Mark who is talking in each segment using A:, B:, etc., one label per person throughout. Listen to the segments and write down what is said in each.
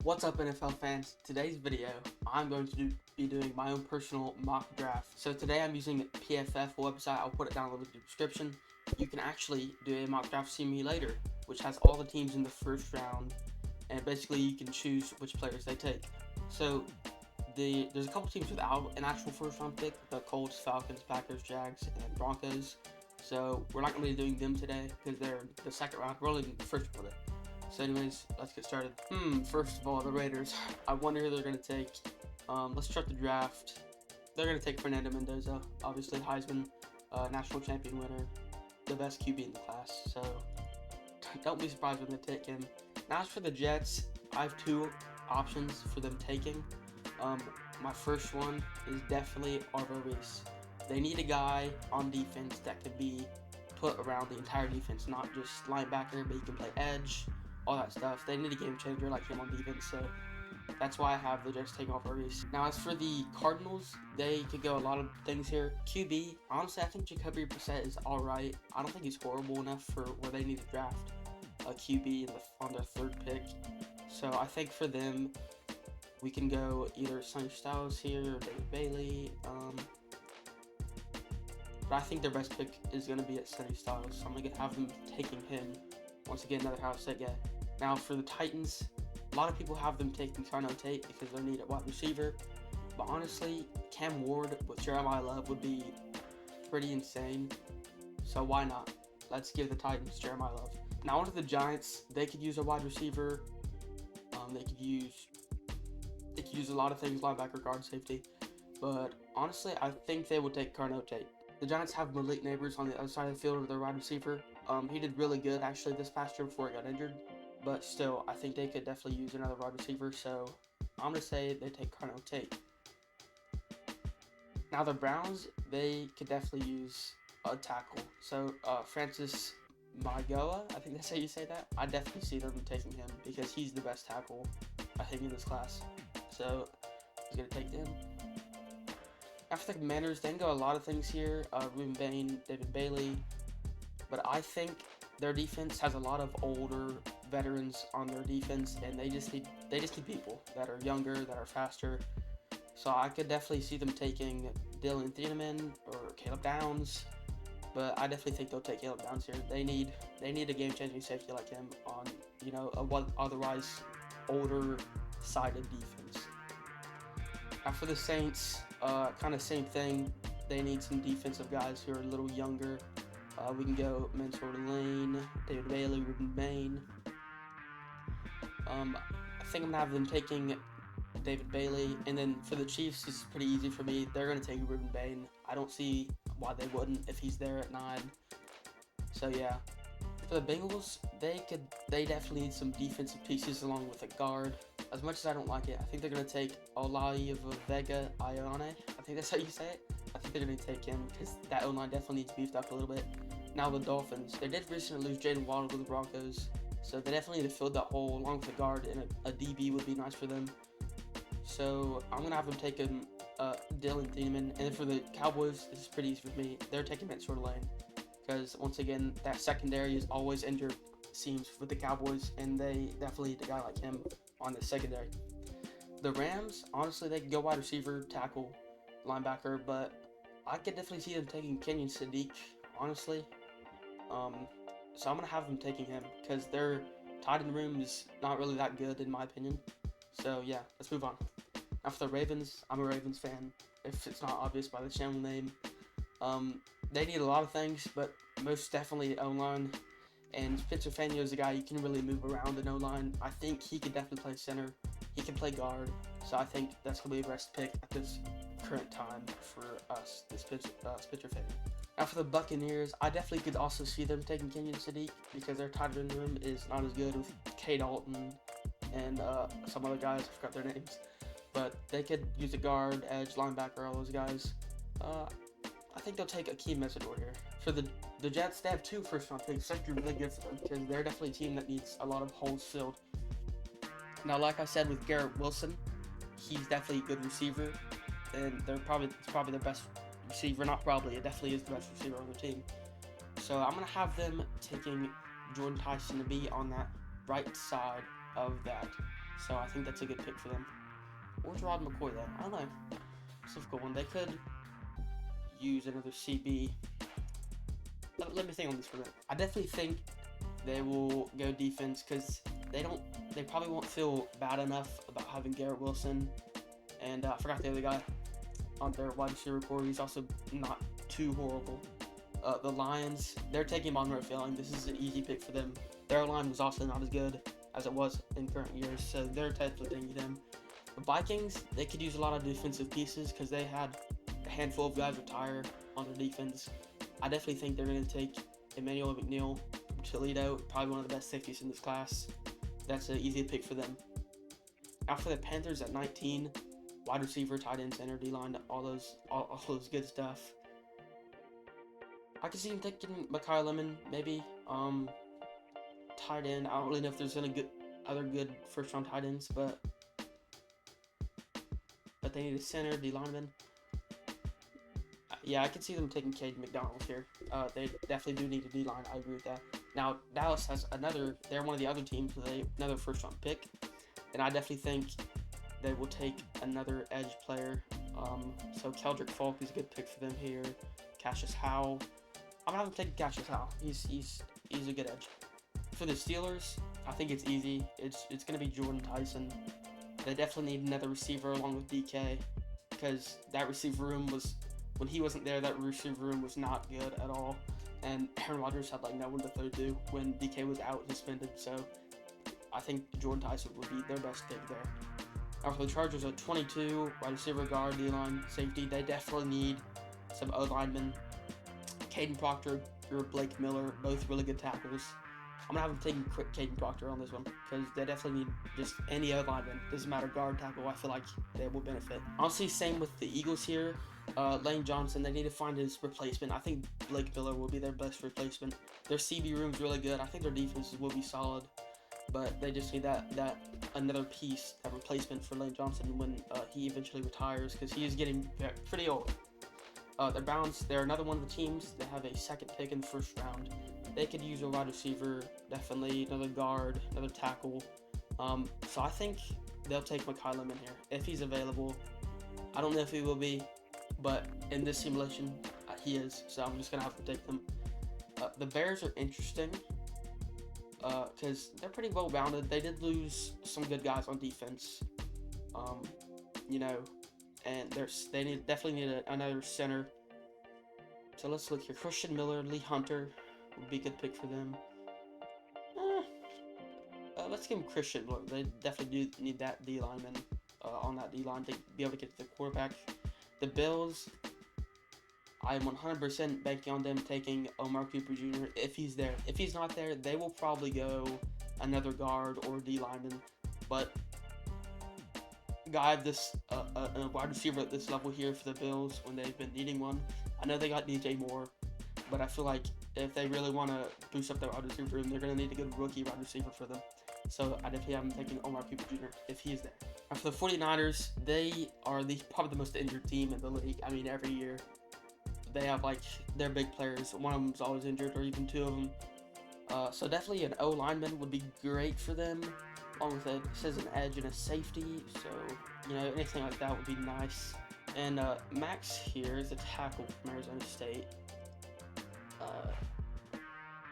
A: What's up, NFL fans? Today's video, I'm going to be doing my own personal mock draft. So today I'm using PFF website. I'll put it down in the description. You can actually do a mock draft simulator, which has all the teams in the first round, and basically you can choose which players they take. So there's a couple teams without an actual first round pick: the Colts, Falcons, Packers, Jags, and Broncos. So we're not going to be doing them today because they're the second round. We're only in the first round. So anyways, let's get started. First of all, the Raiders. I wonder who they're going to take. Let's start the draft. They're going to take Fernando Mendoza, obviously Heisman, national champion winner, the best QB in the class. So don't be surprised when they take him. Now as for the Jets, I have two options for them taking. My first one is definitely Arvo Reese. They need a guy on defense that can be put around the entire defense, not just linebacker, but he can play edge, all that stuff. They need a game changer like him on defense, so that's why I have the Jets taking off Reese. Now, as for the Cardinals, they could go a lot of things here. QB, honestly, I think Jacoby Brissett is all right. I don't think he's horrible enough for where they need to draft a QB on their third pick. So I think for them, we can go either Sonny Styles here or David Bailey. But I think their best pick is going to be at Sonny Styles, so I'm going to have them taking him. Once again, another house set guy. Now for the Titans, a lot of people have them taking Carnell Tate because they need a wide receiver. But honestly, Cam Ward with Jeremiah Love would be pretty insane. So why not? Let's give the Titans Jeremiah Love. Now onto the Giants, they could use a wide receiver. They could use a lot of things, linebacker, guard, safety. But honestly, I think they would take Carnell Tate. The Giants have Malik Neighbors on the other side of the field with their wide receiver. He did really good actually this past year before he got injured. But still, I think they could definitely use another wide receiver. So I'm going to say they take Carnell Tate. Now the Browns, they could definitely use a tackle. So Francis Mauigoa, I think that's how you say that. I definitely see them taking him because he's the best tackle, I think, in this class. So he's going to take them. After the Commanders, they can go a lot of things here. Ruben Bain, David Bailey. But I think their defense has a lot of older veterans on their defense, and they just need people that are younger, that are faster. So I could definitely see them taking Dylan Thieneman or Caleb Downs. But I definitely think they'll take Caleb Downs here. They need a game-changing safety like him on, a otherwise older-sided defense. Now for the Saints, kind of same thing. They need some defensive guys who are a little younger. We can go Mansour Lane, David Bailey, Ruben Bain. I think I'm going to have them taking David Bailey. And then for the Chiefs, this is pretty easy for me. They're going to take Ruben Bain. I don't see why they wouldn't if he's there at 9. So yeah. For the Bengals, they definitely need some defensive pieces along with a guard. As much as I don't like it, I think they're going to take Olayevega Ayane. I think that's how you say it. I think they're going to take him because that O-line definitely needs beefed up a little bit. Now the Dolphins, they did recently lose Jayden Waddle to the Broncos, so they definitely need to fill that hole along with a guard, and a DB would be nice for them. So I'm going to have them take Dylan Thieneman. And then for the Cowboys, this is pretty easy for me. They're taking Mansour Lane because, once again, that secondary is always injured, seems, with the Cowboys, and they definitely need a guy like him on the secondary. The Rams, honestly, they can go wide receiver, tackle, linebacker, but I could definitely see them taking Kenyon Sadiq, honestly. So I'm going to have them taking him because their tight end room is not really that good in my opinion. So yeah, let's move on. Now for the Ravens, I'm a Ravens fan, if it's not obvious by the channel name. They need a lot of things, but most definitely O-line. And Spencer Fania is a guy you can really move around in O-line. I think he could definitely play center. He can play guard. So I think that's going to be a best pick at this current time for us, this Spencer Fania. Now for the Buccaneers, I definitely could also see them taking Kenyon Sadiq because their tight end room is not as good with K. Dalton and some other guys. I forgot their names. But they could use a guard, edge, linebacker, all those guys. I think they'll take Akeem Mesidor here. For the Jets, they have 2 first-round picks. That's really good for them because they're definitely a team that needs a lot of holes filled. Now, like I said with Garrett Wilson, he's definitely a good receiver, and it's probably their best receiver. Not probably, it definitely is the best receiver on the team. So I'm gonna have them taking Jordan Tyson to be on that right side of that So I think that's a good pick for them. Or Gerard McCoy, though. I don't know. It's a difficult one. They could use another CB. Let me think on this for a minute. I definitely think they will go defense because they probably won't feel bad enough about having Garrett Wilson. And I forgot the other guy on their wide receiver core. He's also not too horrible. The Lions, they're taking Monroe Failing. This is an easy pick for them. Their line was also not as good as it was in current years, so they're definitely taking them. The Vikings, they could use a lot of defensive pieces because they had a handful of guys retire on their defense. I definitely think they're going to take Emmanuel McNeil, Toledo, probably one of the best safeties in this class. That's an easy pick for them. After the Panthers at 19, wide receiver, tight end, center, D-line, all those good stuff. I could see him taking Mekhi Lemon, maybe. Tight end, I don't really know if there's any other good first-round tight ends, but they need a center, D-lineman. Yeah, I could see them taking Cade McDonald here. They definitely do need a D-line. I agree with that. Now, Dallas has they're one of the other teams with another first-round pick, and I definitely think they will take another edge player. So Keldrick Falk is a good pick for them here. Cassius Howell. I'm gonna have to take Cassius Howell. He's a good edge. For the Steelers, I think it's easy. It's gonna be Jordan Tyson. They definitely need another receiver along with DK because that receiver room was, when he wasn't there, that receiver room was not good at all. And Aaron Rodgers had like no one to throw to when DK was out suspended. So I think Jordan Tyson would be their best pick there. Now for the Chargers at 22, wide receiver, guard, D-line, safety, they definitely need some O-linemen. Caden Proctor or Blake Miller, both really good tackles. I'm going to have them taking Caden Proctor on this one because they definitely need just any O-lineman. Doesn't matter, guard, tackle, I feel like they will benefit. Honestly, same with the Eagles here. Lane Johnson, they need to find his replacement. I think Blake Miller will be their best replacement. Their CB room's really good. I think their defenses will be solid. But they just need that another piece, that replacement for Lane Johnson when he eventually retires because he is getting pretty old. The Browns, they're another one of the teams that have a second pick in the first round. They could use a wide receiver, definitely, another guard, another tackle. So I think they'll take Mekhi Lemon here if he's available. I don't know if he will be, but in this simulation, he is. So I'm just going to have to take them. The Bears are interesting because they're pretty well rounded. They did lose some good guys on defense, and they definitely need another center. So let's look here. Christian Miller, Lee Hunter would be a good pick for them. Let's give him Christian Miller. They definitely do need that D lineman on that D line to be able to get to the quarterback. The Bills, I am 100% banking on them taking Omar Cooper Jr. if he's there. If he's not there, they will probably go another guard or D lineman. But a wide receiver at this level here for the Bills when they've been needing one. I know they got DJ Moore, but I feel like if they really want to boost up their wide receiver room, they're going to need a good rookie wide receiver for them. So I definitely have them taking Omar Cooper Jr. if he is there. Now for the 49ers, they are probably the most injured team in the league. I mean, every year they have like their big players. One of them's always injured, or even two of them. So definitely an O lineman would be great for them, along with it says an edge and a safety. So anything like that would be nice. And Max here is a tackle from Arizona State.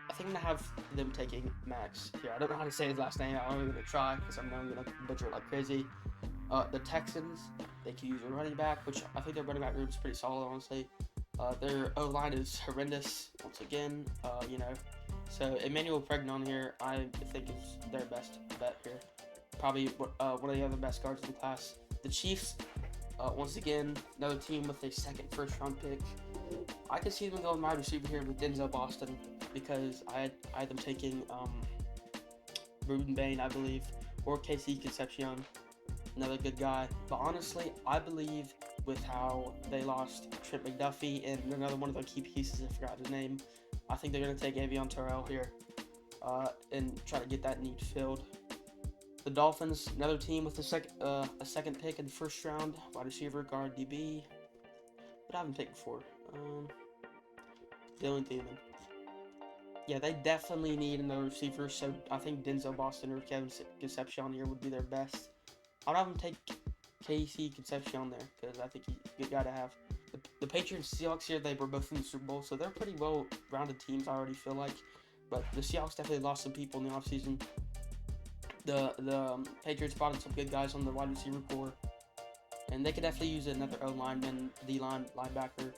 A: I think I'm gonna have them taking Max here. I don't know how to say his last name. I'm only gonna try because I know I'm gonna butcher it like crazy. The Texans, they can use a running back, which I think their running back room is pretty solid, honestly. Their O-line is horrendous once again. So Emmanuel Pregnon here, I think is their best bet here. Probably one of the other best guards in the class. The Chiefs, once again, another team with a second first-round pick. I could see them going wide receiver here with Denzel Boston because I had them taking Ruben Bain, I believe, or Casey Concepcion, another good guy. But honestly, I believe with how they lost Trent McDuffie and another one of their key pieces, I forgot his name, I think they're going to take Avion Terrell here and try to get that need filled. The Dolphins, another team with a second pick in the first round, wide receiver, guard, DB. But I haven't taken before. Dylan Thielen. Yeah, they definitely need another receiver. So I think Denzel Boston or Kevin Concepcion here would be their best. I'd have them take Casey Concepcion there because I think he's a good guy to have. The Patriots and Seahawks here, they were both in the Super Bowl, so they're pretty well-rounded teams, I already feel like. But the Seahawks definitely lost some people in the offseason. The Patriots brought in some good guys on the wide receiver core, and they could definitely use another O-lineman, D-line linebacker.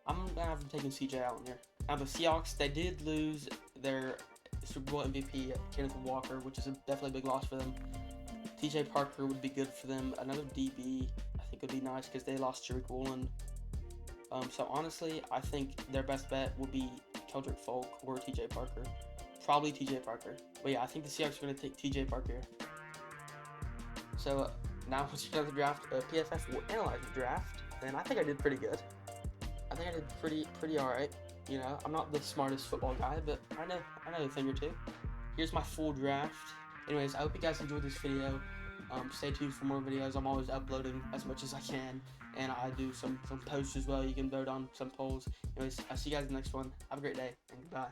A: I'm going to have them taking C.J. Allen here. Now, the Seahawks, they did lose their Super Bowl MVP, Kenneth Walker, which is definitely a big loss for them. T.J. Parker would be good for them. Another DB, I think, would be nice because they lost Tariq Woolen. So, honestly, I think their best bet would be Keldrick Folk or T.J. Parker. Probably T.J. Parker. But yeah, I think the Seahawks are going to take T.J. Parker. So, now let's check out the draft. PFF will analyze the draft, and I think I did pretty good. I think I did pretty alright. You know, I'm not the smartest football guy, but I know a thing or two. Here's my full draft. Anyways, I hope you guys enjoyed this video. Stay tuned for more videos. I'm always uploading as much as I can, and I do some posts as well. You can vote on some polls. Anyways, I'll see you guys in the next one. Have a great day, and goodbye.